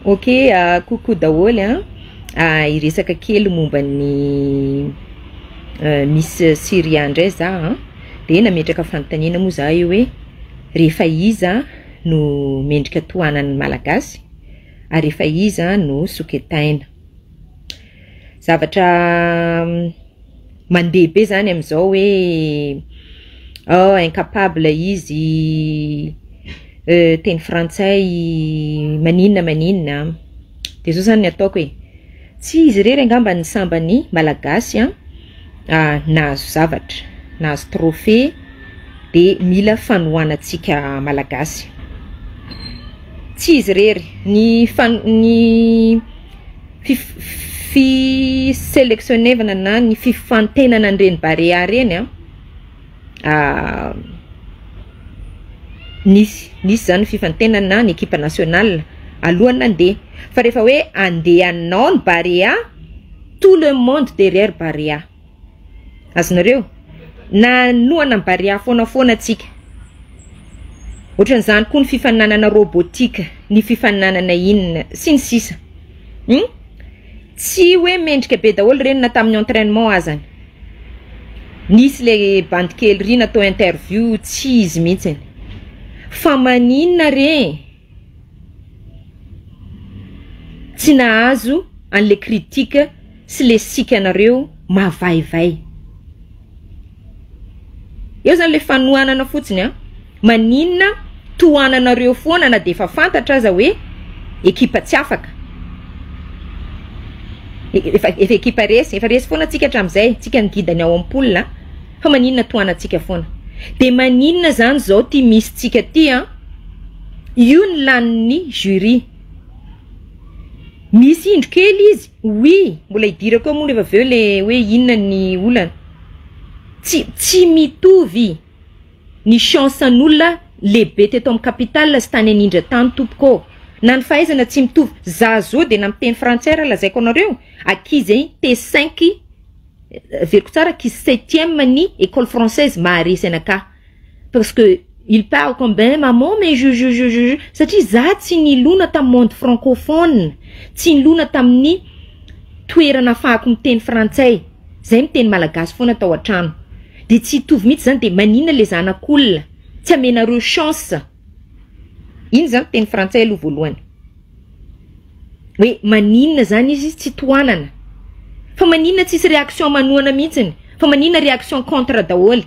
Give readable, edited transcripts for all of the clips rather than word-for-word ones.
Ok, coucou daholo iresaka kely momba ny Miss Syria ndray za de nametraka fanontaniana moa za io hoe rehefa iza no mendrika tohanan'ny malagasy ary rehefa iza no soketaina. Zavatra mandehibe zany amizao hoe incapable izy teny frantsay maninna de zao zany ataoko hoe tsy izy rery angamba ny sambany malagasy nahazo zavatra, nahazo trophée de mila fanohanatsika malagasy. Tsy izy rery ny sélectionnevana na ny fifantenana an'ireny barea reny nisy zany fifantenana ny équipe nationale alohany nandeha fa rehefa hoe andehanao ny barea, tout le monde derrière barea. Azonareo na noana ny barea foana tsika. Ohatran'izany koa ny fifananana robotika, ny fifananana inona sy ny sisa. Tsy hoe mendrika be daholo reny na tamin'ny entraînement azany. Nisy le bande kely ry natao interview tsy izy mihitsy. Fa maninona re tsy nahazo an'le kritika sy le sikanareo mavaivay. Eo zany le fanohanana fotsiny maninona tohananareo foana na de efa fantatra aza hoe ekipa tsy afaka. Efa ekipa resy foana tsika hatram'izay, tsika ny gidany ao ampoule fa maninona tohanantsika foana. De maninona zany zao ty misy tsika ty io ny lanin'ny jury. Misy indro kely izy, oui, mbola idira koa moa rehefa aveo le hoe inona ny olana. Tsy mitovy ny chance an'olona lehibe teto amin'ny capitale sy tany anindra tany TOMPOKO. Na ny fahaizana tsy mitovy. Za zao de na miteny frantsay lazaiko anareo, akizy T5 veriko tsara akizy 7e ny école française maharesy anaka. Parce que il parle comme ben maman mais je satria za tsy nilona tamin'ny monde francophone, tsy nilona tamin'ny toerana ahafahako miteny frantsay, zay miteny malagasy foana tao an-trano. De tsy hitovy mihitsy zany de maninona le zanak'olona tsy amenareo chance. Iny zany teny frantsay aloha voalohany. Hoe maninona zany izy tsy tohanana. Fa maninona tsisy réaction manohana mihitsiny, fa maninona réaction contre daholo.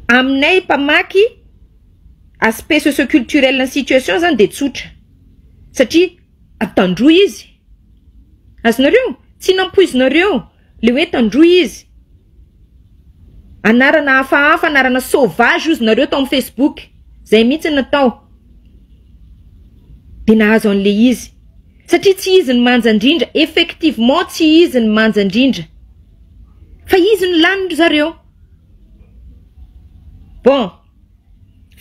Aminay mpamaky aspect socio-culturel na situation zany de tsotra. Satria atandroa izy. Azonareo, tsy nampoizinareo le hoe tandroa izy. Anarana hafahafa, anarana sauvage ozy nareo tao amin'ny Facebook. Zay mihitsy natao. De nahazo an'le izy. Satria tsy izy ny manja indrindra, effectivement tsy izy ny manja indrindra. Fa izy ny lanindro zareo. Bon,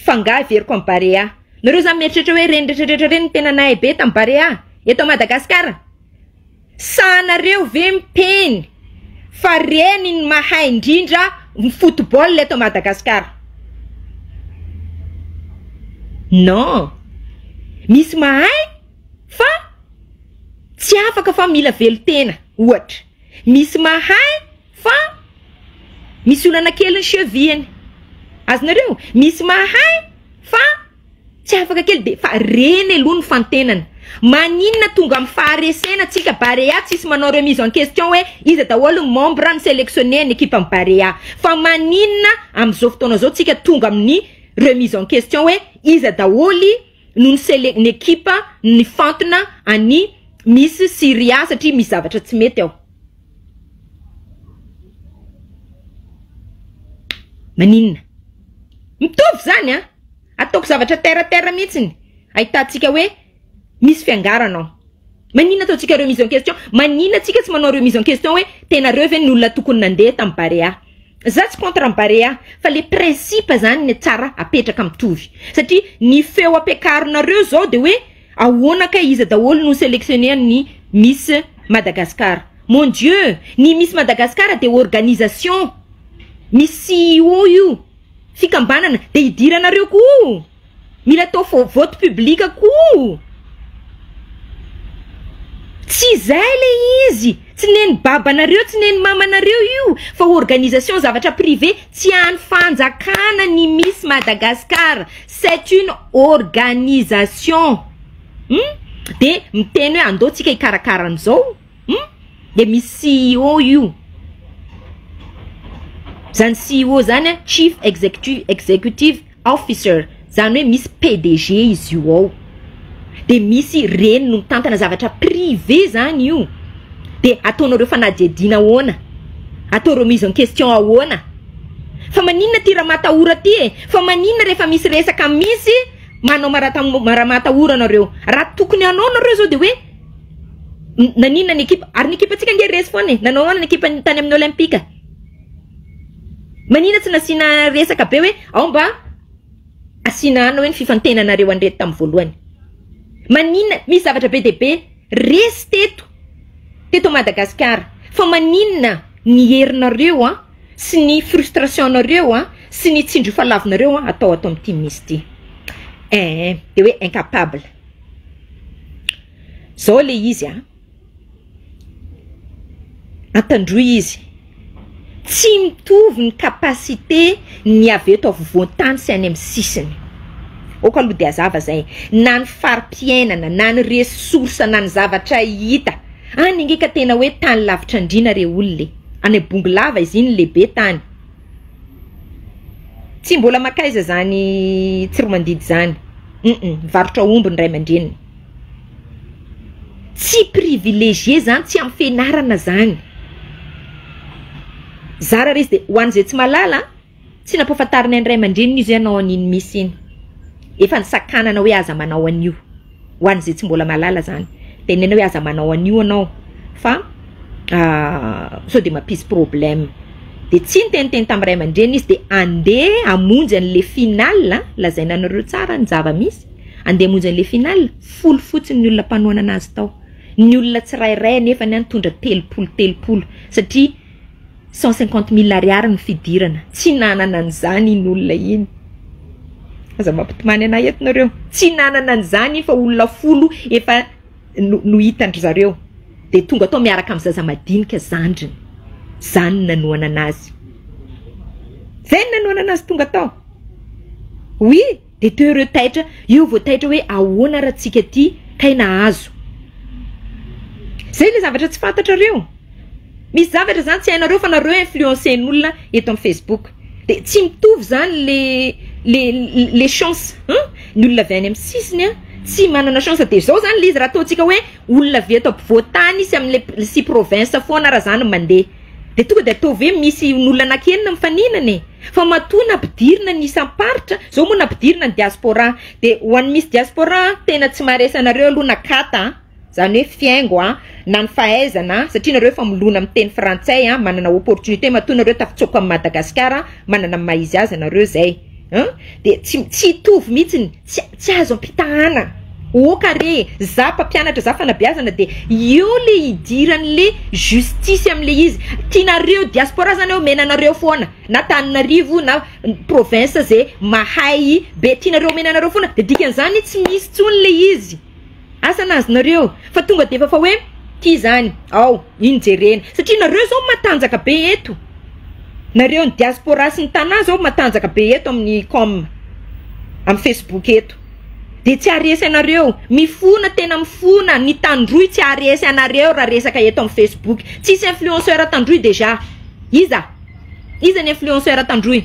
fangah veriko amin'ny barea. Nareo zany mieritreritra hoe reny rehetrarehetra tena nahay be tamin'ny barea eto Madagasikara. Sanareo ve mipeny fa reny ny mahay indrindra ny football eto Madagasikara? Non. Misy mahay fa tsy afaka fa mila velotena ohatra. Misy mahay fa misy olana kely ny cheville-ny. Azonareo, misy mahay fa tsy afaka kely de fa reny aloha ny fantenana. Maninona tonga amin'ny faharesena tsika barea tsisy manao remise en question hoe iza daholo membre ny sélectionné ny équipe amin'ny barea. Fa maninona am'izao fotoana zao tsika tonga amin'ny remise en question hoe iza daholy no ny équipe ny fantona any Miss Syria satria misy zavatra tsy mety ao. Maninona? Mitovy zany ataoko zavatra terra mihitsiny. Ahitantsika hoe misy fiangaranao. Maninona ataotsika remise en question? Maninona tsika tsy manao remise en question hoe tena reo ve ny olona tokony nandeha tamin'ny barea? Za tsy contre ny barea, fa le principe zany ny tsara apetraka mitovy. Satria ny feo ampiakarinareo zao de hoe ahoana ka iza daholo no sélectionné ny Miss Madagascar. Mon Dieu, ny Miss Madagascar de organisation. Misy CEO io. Fikambanana de idiranareo koa. Mila atao vote public koa. Tsy zay le izy, tsy neny babanareo, tsy neny mamanareo io, fa organisation zavatra privé tsy any fanjakana ny Miss Madagascar. C'est une organisation. De miteny hoe andao tsika ikarakara an'izao. De misy CEO io. Zany CEO zany Chief Executive Officer. Zany hoe misy PDG izy io ao. De misy reny no tantana zavatra privé zany io. De ataonareo fanadihadina ahoana, ataonareo mise en question ahoana. Fa maninona ty raha matahora ty e? Fa maninona rehefa misy resaka misy manao maramatahora nareo? Raha tokony anao nareo zao de hoe naninona ny ekipa, ary ny ekipa tsika nge resy foana e, nanao ahoana ny ekipa tany amin'ny Olimpika? Maninona tsy nasina resaka be hoe ao mba asina ana hoe ny fifantenanareo andreto tamin'ny voalohany? Maninona misy zavatra be dehibe resy teto Madagascar, fa maninona ny herinareo sy ny frustrationareo sy ny tsindrofalavinareo atao amin'ity misy ty? De hoe incapable. Zao le izy atandroy izy. Tsy mitovy ny kapasité ny avy eto afovoan-tany sy any amin'ny sisiny. Oka aloha de azava zay. Na ny fari-piainana, na ny resource, na ny zavatra hita. Any nge ka tena hoe tany lavitra andrina re olona. Any bongo lava izy iny lehibe tany. Tsy mbola makaiza zany tsiromandidy zany. Varotra omby ny ray aman-dreniny. Tsy privilégié zany, tsy amin'ny fianarana zany. Zara izy de ho an'izay tsy malala, tsy nampahafantarina ny ray aman-dreniny izy ianao an'iny misy iny. Efa nisakanana hoe aza manao an'io. Ho an'izay tsy mbola malala zany. Tenena hoe aza manao an'io anao. Fa so de mampisy problème. De tsy niteniteny tamin'ny ray aman-dreniny izy de andeha hamonjy an'le final, lazaina anareo tsara ny zava-misy. Andeha hamonjy an'le final, folo fotsiny ny olona mpanohana anazy tao. Ny olona tsirairay nefa ny tondra telopolo. Satria 150,000 ariary ny fidirana. Tsy nanana an'izany iny olona iny. Aza mampitomany anay eto nareo. Tsy nanana an'izany fa olona folo efa no hitandry zareo. De tonga atao miaraka amin'ny zaza madinika zandriny. Zany nanohana anazy. Zay nanohana anazy tonga atao. Oui, de teo ireo taitra, io vao taitra hoe ahoana raha tsika ty kay nahazo. Zay le zavatra tsy fantatrareo. Misy zavatra zany tsy hainareo fa nareo influencen'olona eto amin'ny Facebook. De tsy mitovy zany le chance, ny olona avy any amin'ny sisiny tsy manana chance. De zao zany le izy raha ataontsika hoe olona avy eto ampovoan-tany sy amin'ny si province foana raha zany mandeha. De tonga de atao ve misy olona anankenina mifaninana e. Fa matoa nampidirina ny isam-paritra, zao moa nampidirina ny diaspora. De ho an'ny misy diaspora tena tsy maresanareo aloha nakata, zany hoe fiaingo na ny fahaizana, satria nareo efa milona amin'ny teny frantsay manana opportunité matoa nareo tafitsoko amin'ny Madagasikara, manana maizy azy nareo zay. De tsy hitovy mihitsiny, tsy azo ampitahana. Oka re, za mpampianatra, za fanabeazana de io le idiran'le justice am'le izy. Tianareo diaspora zany menanareo foana, na Taninarivo na province zay mahay be tianareo menanareo foana, de dikan'izany tsy misy tsony le izy. Asa nazonareo, fa tonga de fa hoe ty zany, ao, iny jerena. Satria nareo zao matanjaka be eto. Nareo ny diaspora sy ny tanà zao matanjaka be eto amin'ny amin'ny Facebook eto. De tsy aresy anareo, mifona tena mifona, ny tandroy tsy aresy anareo raha resaka eto amin'ny Facebook. Tsisy influenceur tandroy deja. Iza ny influenceur tandroy.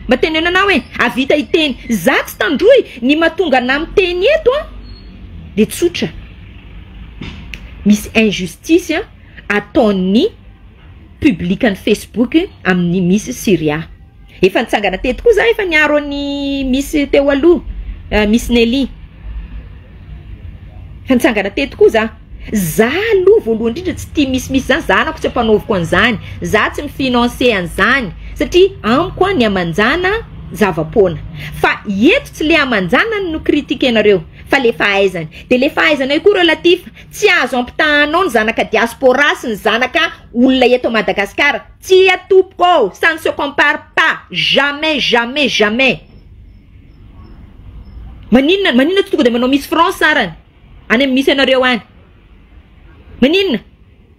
Mba tenenana hoe avita iteny, za tsy tandroy, ny mahatonga na miteny eto de tsotra. Misy injustice ataon'ny publikan'ny Facebook amin'ny Miss Syria. Efa nitsangana teto koa za efa niaro ny Miss teo aloha, Miss Nelly. Efa nitsangana teto koa za. Za aloha voalohany indrindra tsy tia misy zany, za anako tsy ampanaoviko an'izany, za tsy mifinance an'izany, satria amiko ny amanjana zava-pona. Fa eto tsy le amanjana no kritika anareo, fa le fahaizany. De le fahaizana koa relatif, tsy azo ampitahanao ny zanaka diaspora sy ny zanaka olona eto Madagascar. Tsy atompoko, ça ne se compare pas, jamais, jamais, jamais. Maninona tonga de manao Miss France sarany, any amin'ny misy anareo any. Maninona?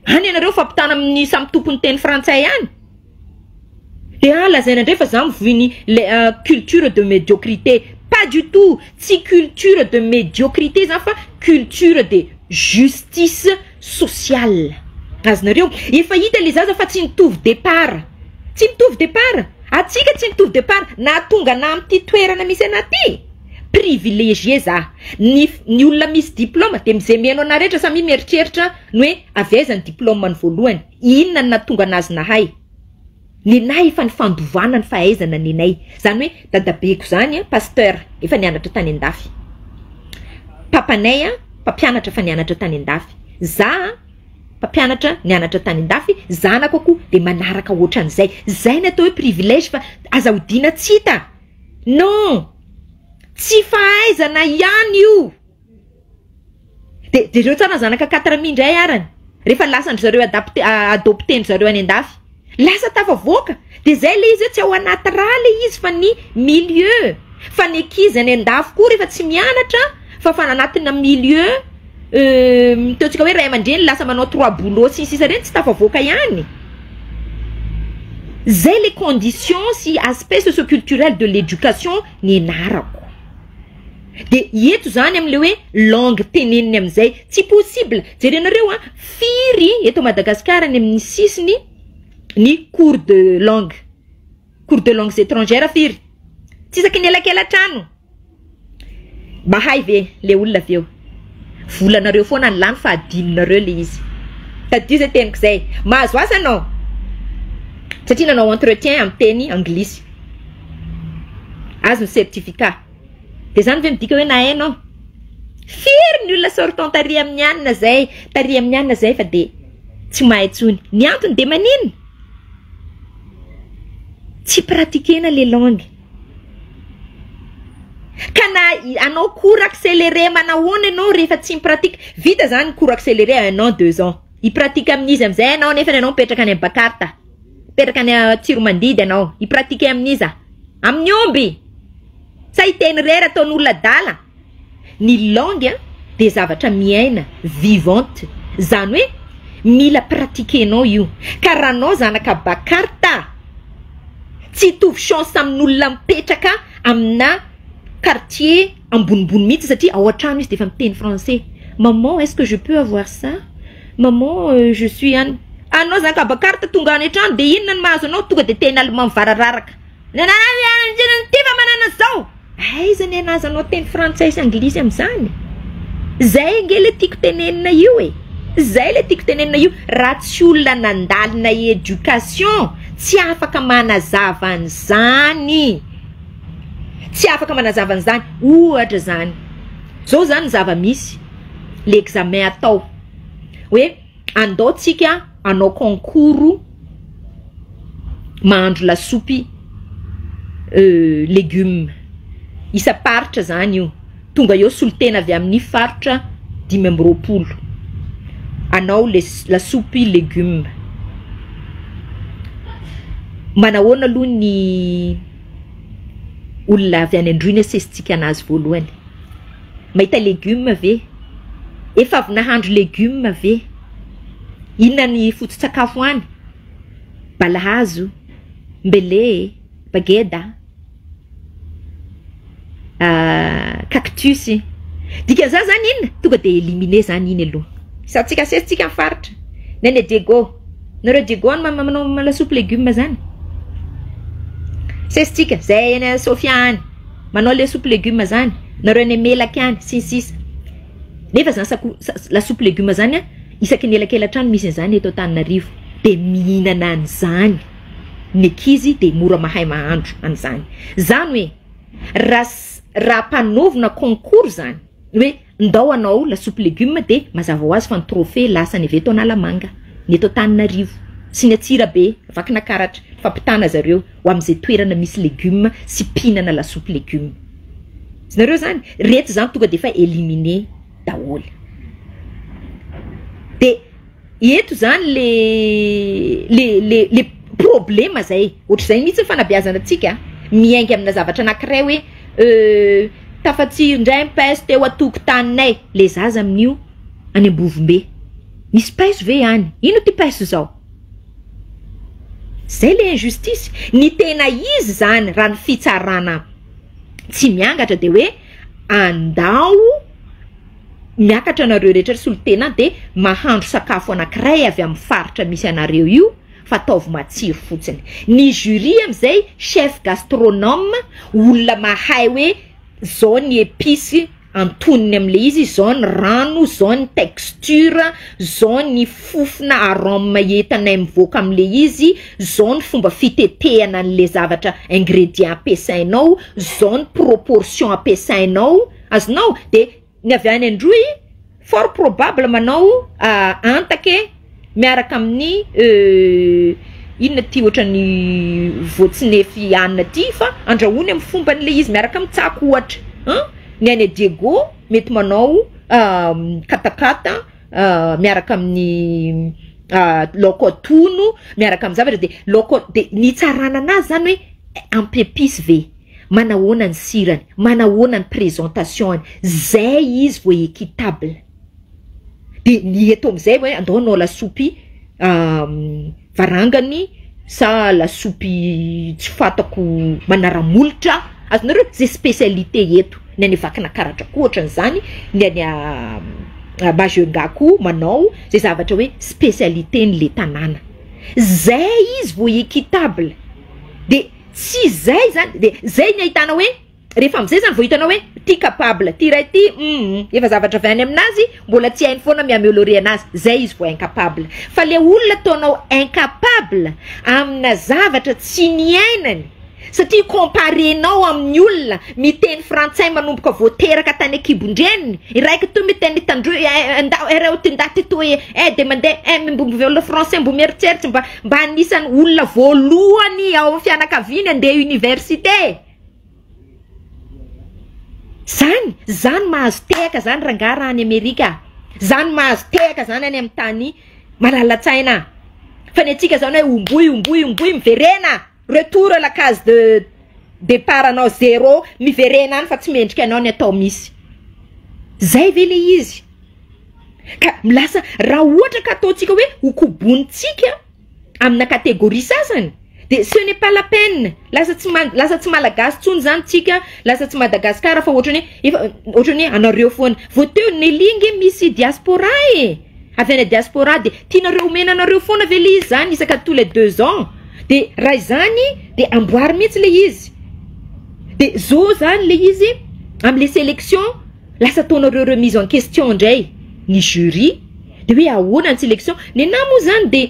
Any anareo fampitana amin'ny samy tompony teny frantsay ihany. De lazaina ndray fa za miviny le culture de médiocrité. Pas du tout. Si culture de médiocrité za fa culture de justice sociale. Azonareo efa hita le zaza fa tsy mitovy départ. Tsy mitovy départ. Atsika tsy mitovy départ na tonga na amty toerana misy anaty. Privilégié za. Ny olona misy diplôme de mizemeno ana rehetra samy mieritreritra ny hoe avezany diplôme ny voalohany. Inona na tonga anazy nahay. Nenay efa nifandovana ny fahaizana nenay. Zany hoe dadabeko zany pasteur efa nianatra tany andafy. Papanay mpampianatra fa nianatra tany andafy. Za mpampianatra nianatra tany andafy, zanako koa de manaraka ohatran'izay. Zay natao hoe privilège fa azahodina tsy hita. Non. Tsy fahaizana ihany io. De reo tsara zanaka 4 mindray arany. Rehefa lasandry zareo adoptendry zareo any andafy. Lasa tafavoaka. De zay le izy tsy ao anaty raha le izy fa ny milieu. Fa ny ankizy any andafy koa rehefa tsy mianatra fa anatina milieu mitaotsika hoe ray aman-dreny lasa manao 3 boulot sisa reny tsy tafavoaka ihany. Zay les conditions si aspect socioculturel de l'éducation nienarako. De eto zany amle hoe langue teneniny amizay tsy possible. Jerenareo firy eto Madagascar any amin'ny sisiny ni cours de langues étrangères firy. Tsy isaky ny elakelan-trano. Bahay ve le olona aveo. Volanareo foana ny lany fa adinonareo le izy. Tadio zay teniko zay. Mahazo asa anao. Satria nanao entretien amin'ny teny anglisy. Azo ny certificat. De zany ve midika hoe na hainao. Firy ny olona sortant tary amin'ny anina zay fa de tsy mahay tsony. Ny antony de manino? Tsy pratikena les langues. Kana anao cours accéléré manahoana anao rehefa tsy mipratika. Vita zany cours accéléré 1 an 2 ans. Ipratika amin'izy amizay anao nefa anao mipetraka any Bakarta. Mipetraka any Tsiromandidy anao. Ipratika amin'iza. Amin'ny omby. Sa iteny rery ataon'olona dala. Ny langue de zavatra miaina, vivante. Zany hoe mila pratikenao io. Karaha anao zanaka Bakarta. Tsy tovy chance amin'olona mipetraka amina quartier ambonimbony mihitsy satria ao an-trano izy de efa miteny français. Maman, est-ce que je peux avoir ça? Maman, je suis an. Anao zanaka Bakarta tonga any an-trano de inona ny mahazo anao tonga de teny allemand mivarararaka. Tiva manana zao. Aizany anazy anao teny frantsay sy anglisy am'zany. Zay nge le tiako tenenina io e. Zay le tiako tenenina io. Raha tsy olona nandalina éducation, tsy afaka manazava an'izany. Tsy afaka manazava an'izany. Ohatra zany. Zao zany zava-misy. L'examen atao. Hoe andao tsika anao concours mahandro lasopy légumes. Isa paritra zany io. Tonga eo solitena avy amin'ny faritra 5 anao lasopy légumes. Manahoana aloha ny olona avy any androina sesitsika anazy voalohany. Mahita légumes ve? Efa avy nahandro légumes ve? Inona ny foto-tsakafo any? Balahazo, mbele, bageda, cactus. Dika za zany inona? Tonga de éliminer zany iny aloha. Satsika sesitsika amin'ny faritra. Nene Diego. Nareo Diego any manao lasopy légumes zany. Sesitsika zay eny Sofia any. Manao lasopy légumes zany. Nareo eny Melaky any sisisa. Nefa zany lasopy légumes zany isaky ny elakelan-trano misy an'izany eto Antananarivo. De mihinana an'izany. Ny ankizy de mora mahay mahandro an'izany. Zany hoe raha mpanovina concours zany. Hoe ndao anao lasopy légumes de mazava ho azy fa ny trophée lasa ny avy eto Analamanga, ny eto Antananarivo. Sy ny Atsirabe, vakina karatra, fampitana zareo ho am'izay toerana misy légumes sy mpihinana lasopy légumes. Zareo zany, reto zany tonga de fa éliminé daholo. De eto zany le problème zay. Ohatr'izay mihitsy fanabeazana antsika miainga amina zavatra anankiray hoe tafatsiry indray mpesy teo atokotaninay le zaza amin'io any Ambovombe. misy paiso ve any? Ino ty paiso zao? Zay le injustice. Ny tena izy zany raha ny fitsarana tsy miangatra de hoe andao miakatra anareo rehetra solo tena de mahandro sakafo anankiray avy amin'ny faritra misy anareo io fa ataovy matsiro fotsiny. Ny jury am'izay chef gastronome, olona mahay hoe zao ny épice antoniny am'le izy, zao ny rano, zao ny texture, zao ny fofona arôme entanay mivoaka am'le izy, zao ny fomba fitetehana an'le zavatra ingrédient ampiasainao, zao ny proportion ampiasainao. Azonao de ny avy any androy fort probable manao antake miaraka amin'ny inona ty ohatrany voatsinefy anina ty fa andrahoiny amin'ny fomban'le izy miaraka amin'ny tsako ohatra. Ny any Diego mety manao katakata miaraka amin'ny laoko atono miaraka amin'ny zavatra de laoko de ny tsarana anazy zany hoe ampy épice ve, manahoana ny sirany, manahoana ny présentation, zay izy vo équitable. De ny eto am'izay hoe andaonao lasopy varangany sa lasopy tsy fatako manaramolotra, azonareo zay spécialité eto. Ny any vakina karatra koa ohatran'izany, ny any Majungako manao zay zavatra hoe spécialité n'le tanàna. Zay izy vo équitable. De si zay zany de zay ny ahitana hoe rehefa am'izay zany vo hitanao hoe ty capable, ty ray ty efa zavatra avy any aminazy mbola tsy hainy foana miaméliorer anazy, zay izy vo incapable. Fa le olona ataonao incapable amina zavatra tsy niainany, satria comparenao amin'ny olona miteny frantsay manomboka voateraka tany akibondreniny, iraiky to miteny tandroy ereo tindaty to de mandeha mbombo le français mbo mieritseritsy mba anisany olona voalohany ao amin'ny fianakaviany andeha université. Zany mahazo tehaka zany rangara any Amerika, zany mahazo tehaka zany any amin'ny tany malalatsaina. Fa ny atsika zany hoe omboy miverena, retour à la case de départ anao zéro, miverena any fa tsy mendrika anao ny atao misy. Zay ve le izy? Ka lasa raha ohatra ka ataontsika hoe hokobonitsika amina kategoria sasany de ce n'est pas la peine. Lasa tsy malagasy tsony zany tsika, lasa tsy Madagasikara fa ohatrany anareo foana. Voateo ny lingy misy diaspora avy any diaspora de tianareo omena anareo foana ve le izy zany isaka tous les 2 ans. De raha zany de amboary mihitsy le izy. De zo zany le izy am'le sélection lasa ataonareo remise en question ndray ny jury de hoe ahoana ny sélection. Ny namo zany de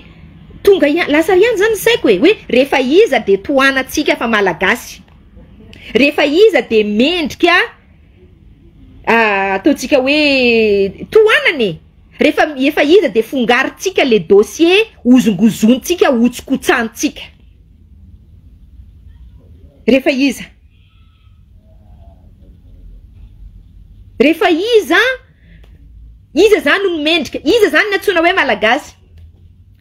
tonga lasa ihany zany saiko hoe rehefa iza de tohanatsika fa malagasy, rehefa iza de mendrika ataontsika hoe tohanany, rehefa iza de fongaritsika le dossier, ozongozontsika, otsikotsantsika. Rehefa iza zany no mendrika, iza zany natsona hoe malagasy.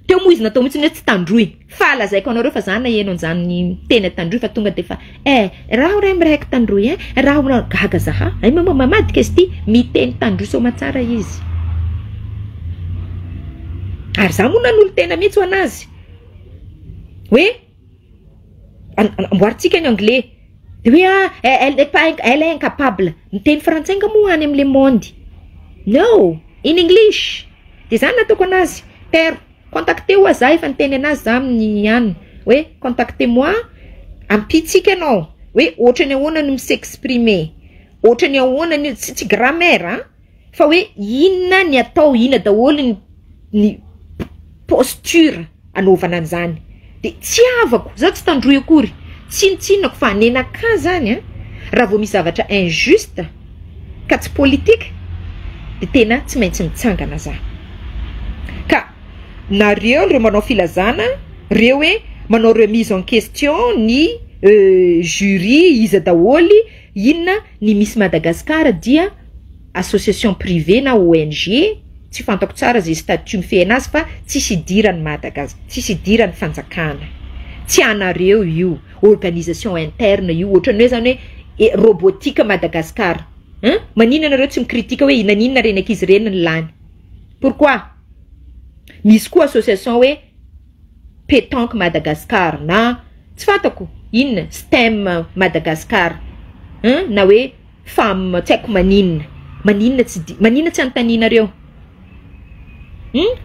Teo moa izy natao mitsy hoe tsy tandroy. Fa lazaiko anareo fa zany eno an'izany tena tandroy fa tonga de fa raha ray miraiky tandroy raha gaga zaha ay mamadika izy ty miteny tandroy soma tsara izy. Ary za moa nanolo tena mihitsy ho anazy hoe amboaritsika ny anglais de hoe elle est incapable miteny frantsay nga moa any am'le monde. No, in English. De zany nataoko anazy père contactez-moi za efa niteny anazy za amin'ny any hoe contactez-moi ampitsika anao hoe ohatrany ahoana no s'exprimer, ohatrany ahoana ny tsy grammaire fa hoe inona ny atao, inona daholo ny posture anaovana an'izany. De tsy avako za tsy tandroy akory, tsinotsinako fa nenaka zany raha vao misy zavatra injuste ka tsy politique de tena tsy maintsy mitsangana za. Ka nareo reo manao filazana, reo hoe manao remise en question ny jury iza daholy, inona ny misy Madagasikara dia association privée na ONG, tsy fantako tsara zay statut mifehy anazy fa tsisy idirany Madagasikara, tsisy idirany fanjakana. Tsy anareo io, organisation interne io, ohatrany hoe zany hoe robotika Madagasikara. Manina anareo tsy mikritika hoe inaninona reny ankizy reny ny lany. Pourquoi? Misy koa association hoe Pétanque Madagascar na tsy fantako inona STEM Madagascar na hoe femme tsy haiko maninona tsy antaninareo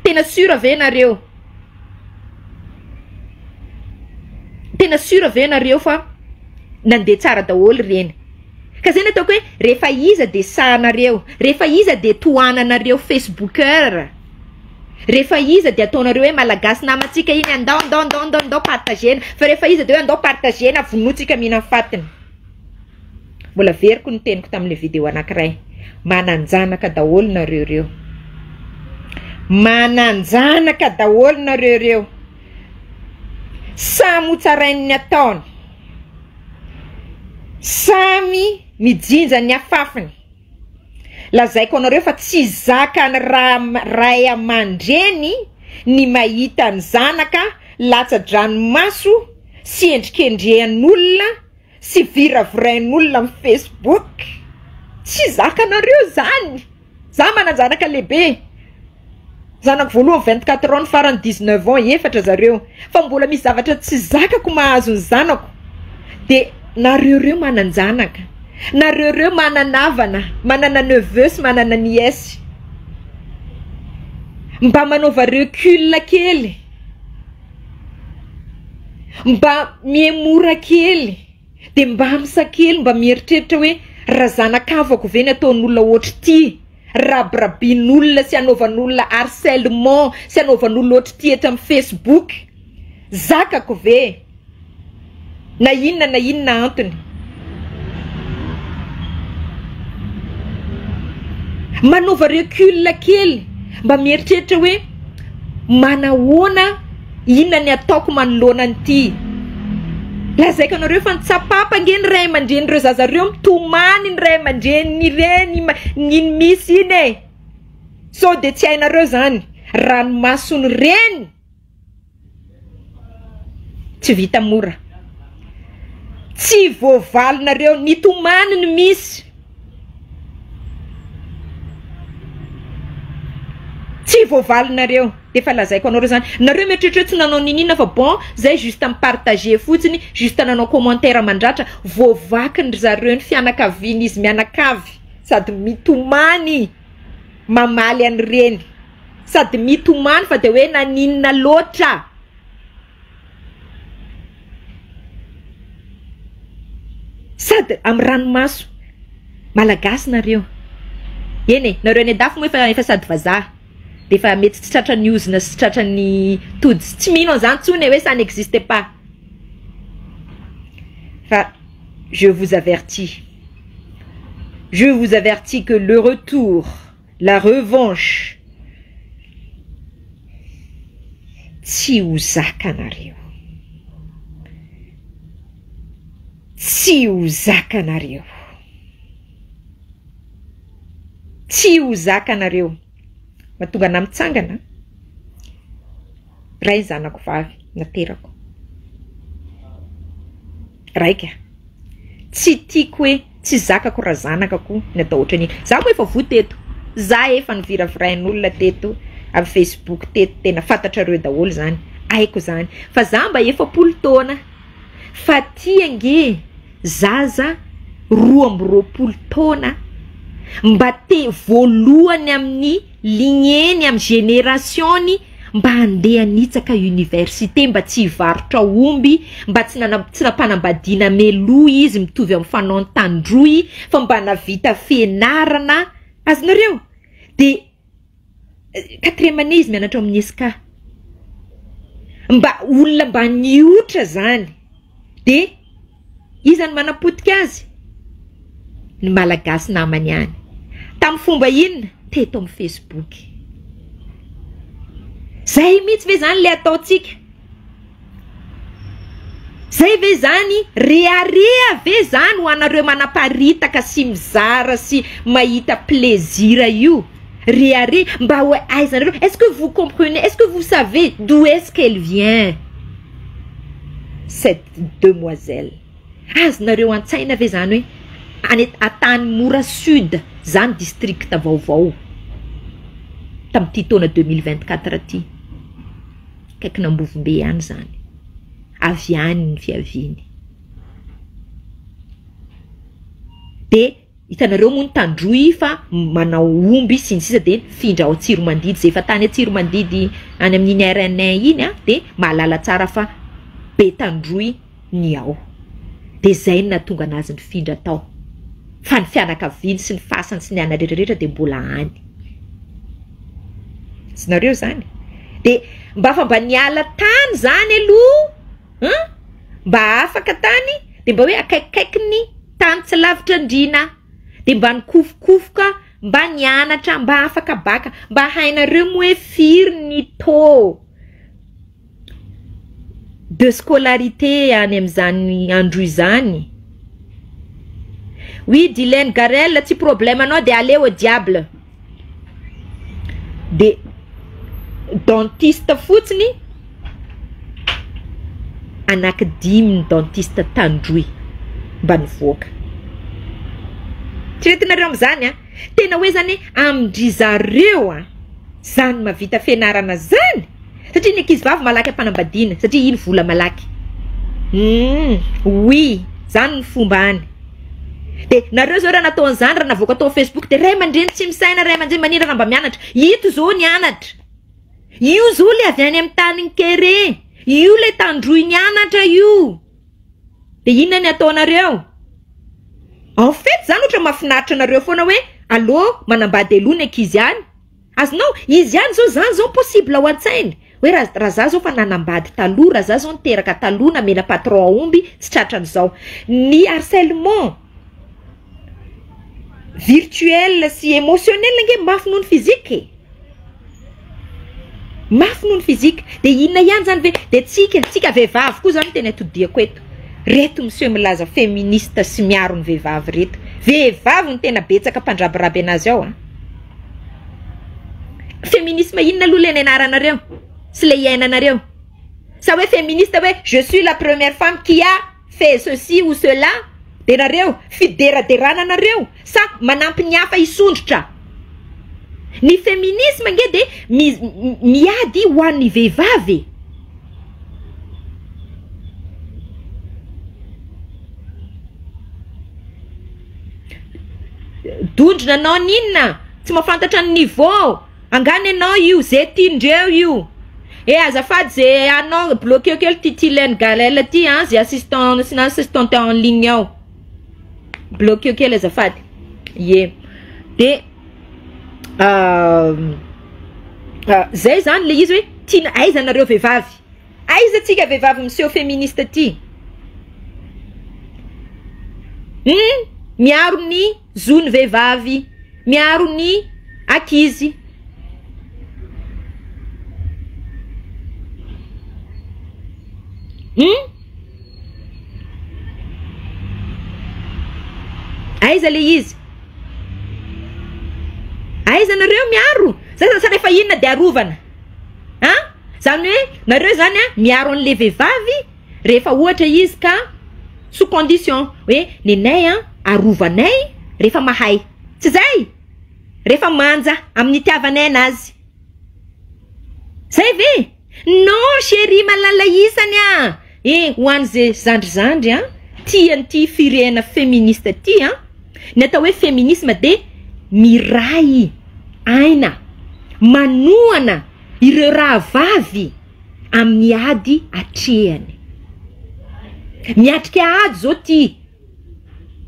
tena sûr ave nareo tena sûr ave nareo fa nandeha tsara daholo reny ka zay nataoko hoe rehefa iza de sahanareo rehefa iza de tohananareo facebooker rehefa iza de ataonareo hoe malagasy namantsika iny andao partagena fa rehefa iza de hoe andao partagena vonotsika mihina fatiny mbola veriko ny teniko tamin'le vidéo anankiray mananjanaka daholo nareo reo mananjanaka daholo nareo reo samy hotsarainy ataony samy mijinja ny afafiny lazaiko anareo fa tsy zaka ny ray aman-dreny ny mahita ny zanaka latsa-dranomaso sy endrikendrehan'olona sy viravirain'olona amin'ny Facebook tsy zaka anareo zany za mananjanaka lehibe zanako voalohany 24 ans farany 19 ans efatra zareo fa mbola misy zavatra tsy zakako mahazo ny zanako de nareo reo mananjanaka nareo reo mananavana manana neveu sy manana nièce mba manaova recul kely mba miemora kely de mba misakely mba mieritreritra hoe raha zanakavako ve ny ataon'olona ohatry ty rabirabin'olona sy anaovan'olona harcèlement sy anaovan'olona ohatry ty eto amin'ny Facebook zakako ve na inona antony manaova recul kely mba mieritreritra hoe manahoana inona ny ataoko manoloana an'ity lazaiko anareo fa nitsapapa ngeny ray aman-dreny reo zazareo mitomany ny ray aman-dreny reny niny misy iny e so de tsy hainareo zany ranomasony reny tsy vita mora tsy voavalinareo nitomany ny misy tsy voavalinareo defa lazaiko anareo zany nareo mieritreritra tsy nanao ninina fa bon zay juste mipartager fotsiny juste nanao commentaire mandratra voavakiny zareo ny fianakaviany izy mianakavy sady mitomany mamaly any reny sady mitomany fa de hoe naninona loatra sady amin'ny ranomaso malagasy nareo eny nareo ny dafo moa efa sady vazaha defa mety tsy tratra news na tsy tratra ny tody tsy mino an'izany tsony hoe ça n'existe pas fa je vous avertis que le retour la revanche tsy ho zakanareo tsy ho zakanareo tsy ho zakanareo mahatonga na mitsangana ray zanako vavy naterako raika tsy tiako hoe tsy zakako raha zanakako ny atao ohatra niny za moa efa vo teto za efa niviravirain'olona teto amin'ny Facebook teto tena fantatrareo daholo zany aiko zany fa za mba efa 10 taona fa ty ange zaza 12 taona mba te voalohany amin'ny ligneny amin'ny générationy mba handeha nitsaka université mba tsy varotra omby mba tsy nampanambadiana melo izy mitovy amin'ny fanaon-tandroy fa mba navita fianarana azonareo de 4e année izy mianatra amin'ny ISIKA mba olona mba niotra zany de izany manapotika azy ny malagasy namany any tamin'ny fomba inona teto amin'ny Facebook zay mihitsy ve zany le ataotsika zay ve zany rearea ve zany ho anareo manaparitaka sy mizara sy mahita plaisir io reare mba hoe aizanareo est-ce que vous comprenez est-ce que vous savez d'où est-ce qu'elle vient cette demoiselle azonareo antsaina ve zany hoe atany Mora Sud zany district vaovao tamin'ity taona 2024 ty kaiky nambovombe ihany zany. Avy any ny fiaviany. De hitanareo moa ny tandroy fa manao omby sy ny sisa de findra ao Tsiromandidy zay efa tany Tsiromandidy any amin'ny RNA iny de mahalala tsara fa be tandroy ny ao. De zay na tonga anazy ny findra tao. Fa ny fianakaviany sy ny fasany sy ny ana rehetrarehetra de mbola any. Sinareo zany. De mba niala tany zany aloha, mba afaka tany de mba hoe akaikikaiky ny tany tsy lavitra andrina. De mba nikofokofoka, mba nianatra, mba afaka baka, mba hainareo moa hoe firy ny taux de scolarité any am'izany andro izany. Oui, Dylan Garel, tsy problème anao de aller au diable. De dentiste fotsiny anaky 5 dentiste tandroy mba nivoaka. Tiretinareo am'izany tena hoe zany amindry zareo zany mavita fianarana zany. Satria ny ankizivavy malaky ampanambadiana satria iny vola malaky. Oui, zany ny fomba any. De nareo zao raha natao an'izany raha navoaka tao Facebook de ray aman-dreny tsy misaina, ray aman-dreny manira raha mba mianatra. Ito zao nianatra. Io zao le avy any amin'ny tany ny kere. Io le tandroy nianatra io. De inona ny ataonareo? En fait zany ohatra mahafinaritra nareo foana hoe allô manambady aloha ny ankizy any. Azonao izy ihany zao zany zao possible ho an-tsainy. Hoe raha za zao fa nanambady taloha, raha za zao niteraka taloha namena patron aomby tsy tratran'izao. Ny harcèlement virtuel sy émotionnel nge mafy noho ny fizika. Mafy noho ny fizika. De inona ihany zany ve de tsika vehivavy koa zany tena todiako eto. Reto monsieur milaza féministe sy miaro ny vehivavy reto. Vehivavy ny tena betsaka mpandrabiraby anazy ao. Féminisme inona aloha le nianaranareo? Sy le iainanareo? Sa hoe féministe hoe je suis la première femme qui a fait ceci ou cela? De nareo fideraderana nareo sa manampy ny hafa isondrotra? Ny féminisme nge de miady ho an'ny vehivavy. Dondrina anao ninona? Tsy mahafantatra ny niveau. Angany anao io, zay tiandreo io. Azafady zay anao bloqué kely titilène galèle ty zay assistant sy assistante en ligne ao. Bloqué kely azafady. Ye. De zay zany le izy hoe tina aiza nareo vehivavy. Aiza tsika vehivavy monsieur féministe ty? Miaro ny zony vehivavy, miaro ny akizy. Aiza le izy? Aiza nareo miaro? Sa rehefa inona de arovana? Zany hoe nareo zany miaro an'le vehivavy rehefa ohatra izy ka sous condition hoe nenay arovanay rehefa mahay. Tsy zay? Rehefa manja amin'ny tiavanay anazy. Zay ve? Non, chérie, malala isany ho an'izay zandrizandry tian'ty firena féministe ty ny atao hoe féminisme de miray aina manoana ireo rahavavy amin'ny ady atrehany. Miatrika ady zao ty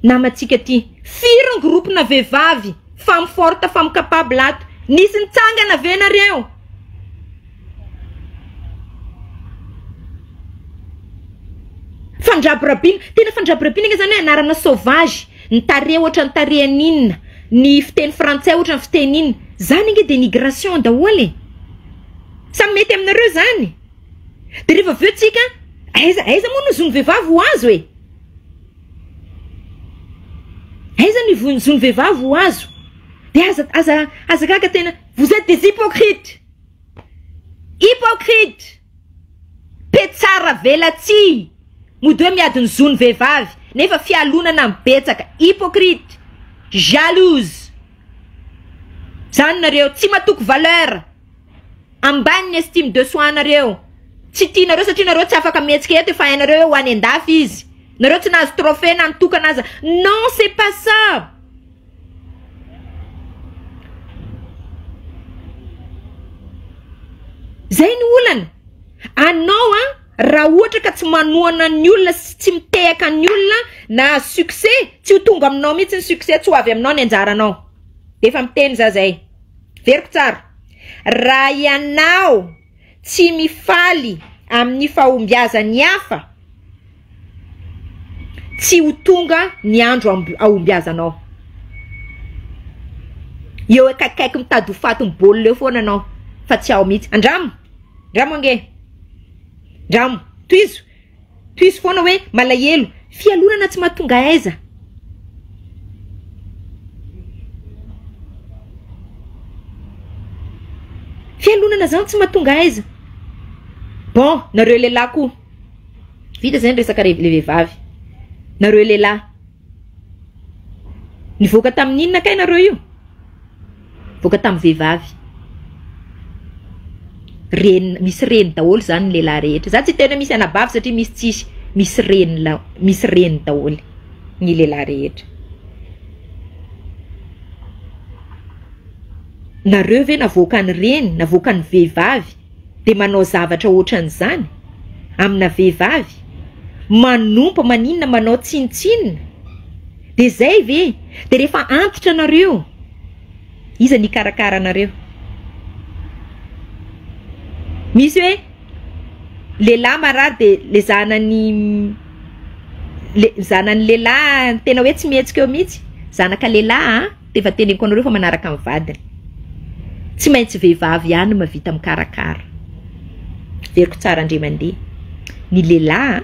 namatsika ty firy groupe na vehivavy femme forte, femme capable ato nisy nitsangana ve nareo? Fandrabirabina, tena fandrabirabina nge zany anarana sauvage, ny tare ohatra ny tare aninona, ny fiteny frantsay ohatra ny fiteny inona, zany nge dénigration daholy. Samy mety aminareo zany. De rehefa aveo tsika, aiza moa no zony vehivavy ho azo e? Aiza ny zony vehivavy ho azo? De aza kaka tena, vous êtes des hypocrites. Hypocrite. Petsara velatsy. Mody hoe miady ny zony vehivavy nefa fialonana mibetsaka. Hypocrite. Jalouse. Zany nareo tsy matoko valeur. Ambany ny estime de soi nareo. tsy tianareo satria nareo tsy afaka mihetsika eto efa hainareo ho any an-dafy izy. Nareo tsy nahazo trophée na nitokana aza. Non, c'est pas ça. Zay ny olana. Anao raha ohatra ka tsy manohana ny olona sy tsy mitehaka ny olona na succès, tsy ho tonga aminao mihitsy ny succès, tsy ho avy aminao ny anjaranao. Efa miteny za zay. Veriko tsara. Raha ianao tsy mifaly amin'ny fahombiazany hafa, tsy ho tonga ny andro ahombiazanao. Eo akaiky mitady ho faty mibolo leo foana anao, fa tsy ao mihitsy. Andramo ange. Andramo, toizo foana hoe malahelo, fialonana tsy mahatonga aiza. Fialonana zany tsy mahatonga aiza. Bon, nareo lehilahy koa. Vita zany resaka le vehivavy. Nareo lehilahy. Nivoaka tamin'inona kay nareo io? Voaka tamin'ny vehivavy. Misy reny daholo zany ny lehilahy rehetra. Za tsy tena misy anabavy satria misy tsisy. Misy reny daholo ny lehilahy rehetra. Nareo ve navoaka ny reny, navoaka ny vehivavy, de manao zavatra ohatran'izany amina vehivavy, manompa maninona manao tsinitsinina, de zay ve, de rehefa antitra nareo, iza ny karakara nareo? Misy hoe lehilahy marary de le zanany lehilahy tena hoe tsy mihetsika eo mihitsy, zanaka lehilahy de efa teneniko anareo fa manaraka amin'ny vadiny. Tsy maintsy vehivavy ihany mavita mikarakara. Veriko tsara andre mandeha. Ny lehilahy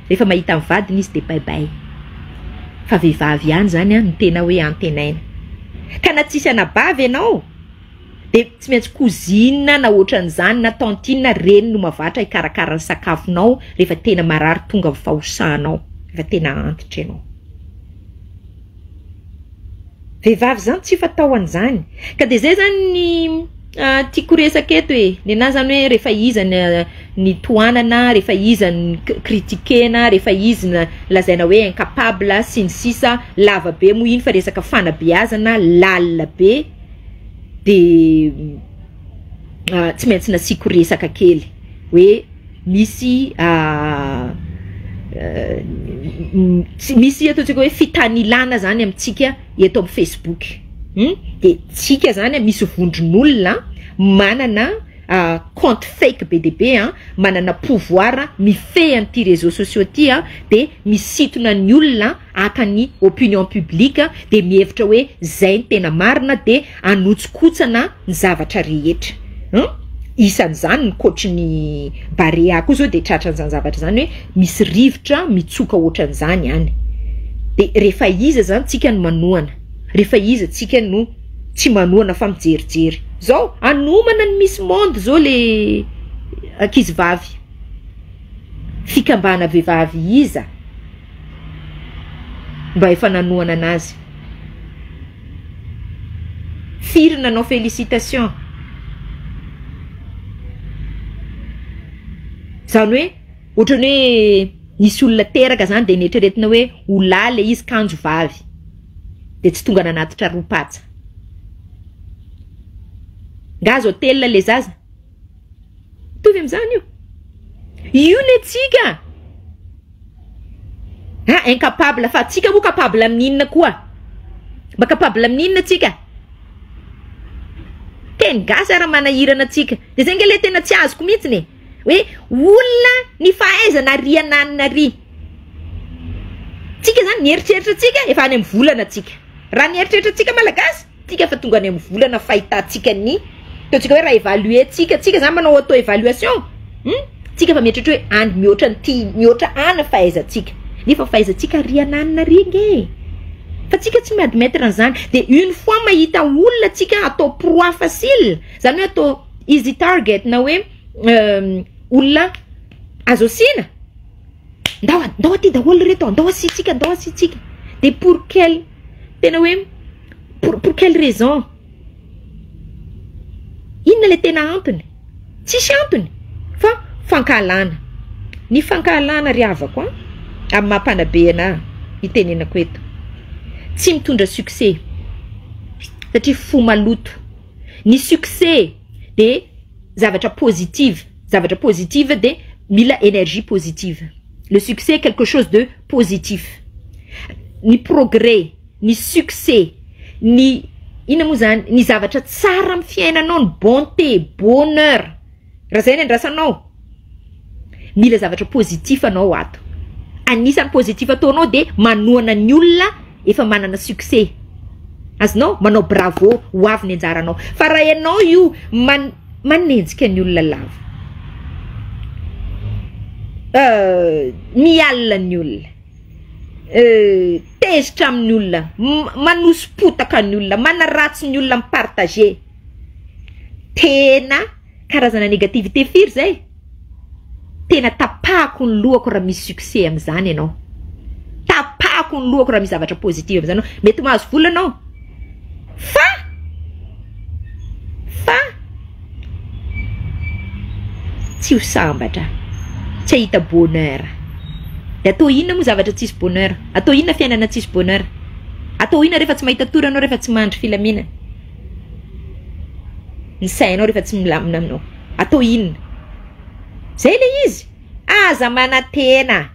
rehefa mahita amin'ny vadiny izy de bye-bye. Fa vehivavy ihany zany ny tena hoe antenaina. Ka na tsisy anabavy ianao, de tsy maintsy kozinina na ohatran'izany na tantinina reny no mavatra hikarakara ny sakafonao rehefa tena marary tonga amin'ny fahosanao, rehefa tena antitra ianao. Vehivavy zany tsy fatao an'izany. Ka de zay zany ny tiako resaka eto hoe, nenazy zany hoe rehefa izy ny tohanana, rehefa izy ny kritikena, rehefa izy lazaina hoe incapable sy ny sisa, lava be moa iny fa resaka fanabeazana, lalina be, de tsy maintsy nasiko resaka kely hoe misy misy ataontsika hoe fitanilana zany amintsika eto amin'ny Facebook. De tsika zany misy vondron'olona manana compte fake be de be, manana pouvoir mifehy an'ity réseaux sociaux ty, de misitona ny olona aka ny opinion publique, de mihevitra hoe zay ny tena marina, de anotsokotsana ny zavatra rehetra. Isan'izany ny coach ny Barea koa zao de tratran'izany zavatra zany hoe misy rivotra mitsoka ohatran'izany ihany. De rehefa iza zany tsika no manohana, rehefa iza tsika no tsy manohana fa mijerijery. Zao anomana ny Miss Monde zao le ankizy vavy, fikambana vehivavy iza mba efa nanohana anazy. Firina anao félicitations. Zany hoe ohatrany hoe nisy olona teraka zany de netreretina hoe ho laly izy kanjo vavy, de tsy tonga nanatitra roapatsa. Gazy hôtel le zaza tovy am'izany io le tsika incapable, fa tsika moa capable amin'inona koa? Mba capable amin'inona tsika? Teny gasy ara manahirana tsika. De zay ngele tena tsy azoko mihitsy hoe olona ny fahaizana riananina ry. Tsika zany nieritreritra tsika efa any amin'ny volana tsika. Raha nieritreritra tsika malagasy, tsika efa tonga any amin'ny volana fahitatsika ny ataontsika hoe raha évaluer tsika zany manao auto évaluation. Tsika fa mietratra hoe any mihoatra ny mihoatra ana fahaizantsika. Nefa fahaizantsika riananina ry nge. Fa tsika tsy miadmettre an'izany. De une fois mahita olona tsika atao proie facile, zany hoe atao easy target na hoe olona azosina. Ndao aty daholo reto, ndao asitsika. De pour quelle, tena hoe pour quelle raison? Inona le tena antony? Tsisy antony. Fa fankalana. Ny fankalana ry havako amin'ny mampanabe ana itenenako eto. Tsy mitondra succès satria fo maloto. Ny succès de zavatra positive de mila énergie positive. Le succès est quelque chose de positif. Ni progrès, ni succès, ni ni zavatra tsara amin'ny fiainanao, ny bonté, bonheur. Raha zay ny andrasanao, mila zavatra positif anao ato. Anisan'ny positif ataonao de manohana ny olona efa manana succès. Azonao manao bravo ho avy ny anjaranao. Fa raha ianao io manenjika ny olona lava, mialina ny olona, tezitra amin'ny olona, manosom-potaka ny olona, manaratsy ny olona mipartager, tena karazana négativité firy zay. Tena tapako ny lohako raha misy succès amin'izany ianao. Tapako ny lohako raha misy zavatra positive amin'izany ianao. Mety mahazo vola anao, fa tsy ho sambatra, tsy ahita bonheur. De atao inona moa zavatra tsisy bonheur? Atao inona fiainana tsisy bonheur? Atao inona rehefa tsy mahita tory anao, rehefa tsy mandry filamina? Ny sainao rehefa tsy milamina aminao. Atao inona? Zay le izy. Aza manatena.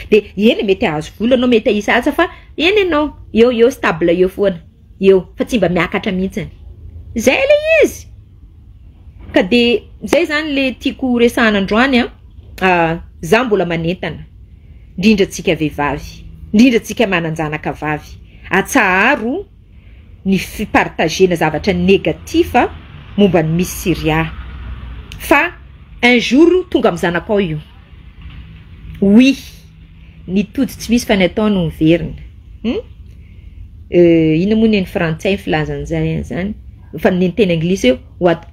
De eny mety ahazo vola anao, mety ahisatsa fa eny anao, eo stable eo foana. Eo, fa tsy mba miakatra mihitsy. Zay le izy. Ka de zay zany le tiako resahana androany za mbola manentana. Indrindra tsika vehivavy, indrindra tsika mananjanaka vavy. Atsaharo ny fipartagena zavatra négatif momba ny misy Syria. Fa un jour tonga amin'ny zanakao io. Oui, ny tody tsy misy fa ny atao no miverina. Ina moa ny frantsay filazana zany. Fa ny teny anglisy eo, what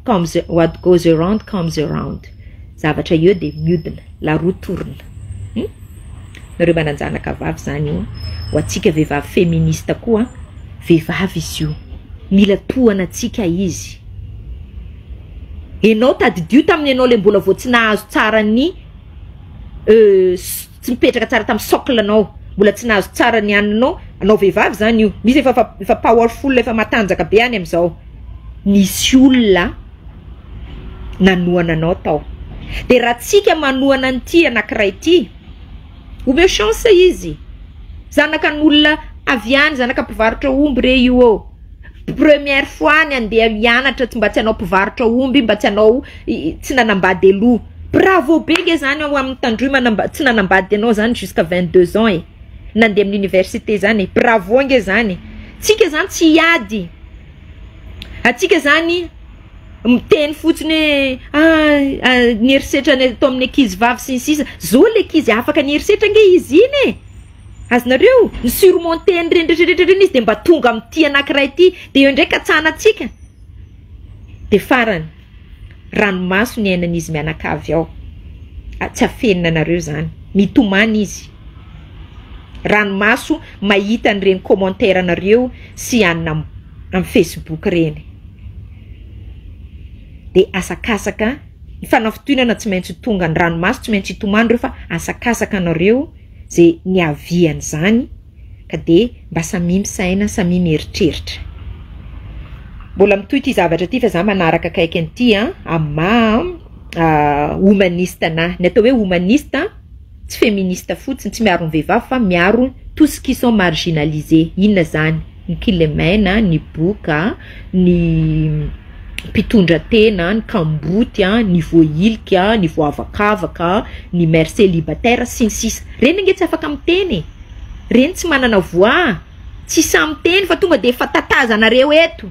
goes around comes around. Zavatra io de miodina, la roue tourne. Nareo mananjanaka vavy zany io, ho atsika vehivavy féministe koa, vehivavy izy io, mila tohana atsika izy. Enao tadidio tamin'ny enao le mbola vao tsy nahazo tsara ny tsy mipetraka tsara tamin'ny socle anao, mbola tsy nahazo tsara ny ananao, anao vehivavy zany io, misy efa powerful, efa matanjaka be any amin'izao. Nisy olona nanohana anao tao. De raha tsika manohana an'ity anankiray ity, ho be chance izy. Zanaka n'olona avy any, zanaka mpivarotra omby re io première fois ny andeha mianatra, mba tsy anao mpivarotra omby, mba tsy anao tsy nanambady aloha. Bravo bege zany amin'ny tandroy tsy nanambady anao zany jusqu'à 22 ans nandeha amin'ny université zany. Bravo nge zany. Tsika zany tsy hiady. Atsika zany miteny fotsiny ny erisetra atao amin'ny ankizy vavy sy ny sisa. Zao le ankizy afaka ny erisetra nge izy iny azonareo ny surmonter ny rendretrretra izy de mba tonga amin'ity anankiray ity, de eo ndraiky atsana atsika. De farany ranomaso ny ainan'izy mianakavy ao. Tsy afenina anareo zany, mitomany izy. Ranomaso mahita an'ireny commentaire anareo sy anina amin'ny Facebook reny. De asakasaka, ny fanafitoinana tsy maintsy tonga, ny ranomaso tsy maintsy hitomany reo, fa asakasaka anareo zay ny aviany zany, ka de mba samy misaina, samy mieritreritra. Mbola mitoy ty zavatra ty fa za manaraka kaiky an'ity humaniste na. Ny atao hoe humaniste tsy féministe fotsiny, tsy miaro ny vehivavy fa miaro tout ce qui sont marginalisés. Inona zany? Ny kilemena, ny boka, ny mpitondra tena, ny kamboty, ny voailika, ny voavakavaka, ny mère célibataire sy ny sisa. Reny nge tsy afaka miteny. Reny tsy manana voix, tsy samy teny fa tonga de efa tatazanareo eto.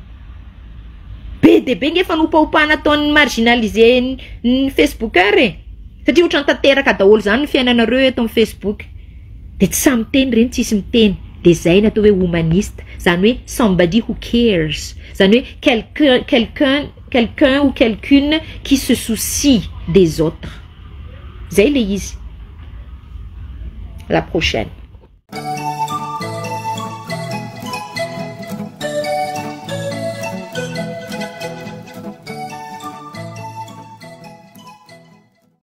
Be de be nge fa nopaopana ataon'ny marginalisé ny Facebookeur satria ohatra ny tanteraka daholo zany ny fiainanareo eto amin'ny Facebook. De tsy samy teny reny, tsisy miteny. De zay natao hoe humaniste, zany hoe somebody who cares, zany hoe quelqu'un ou quelqu'une qui se soucie des autres. Zay le izy. La prochaine.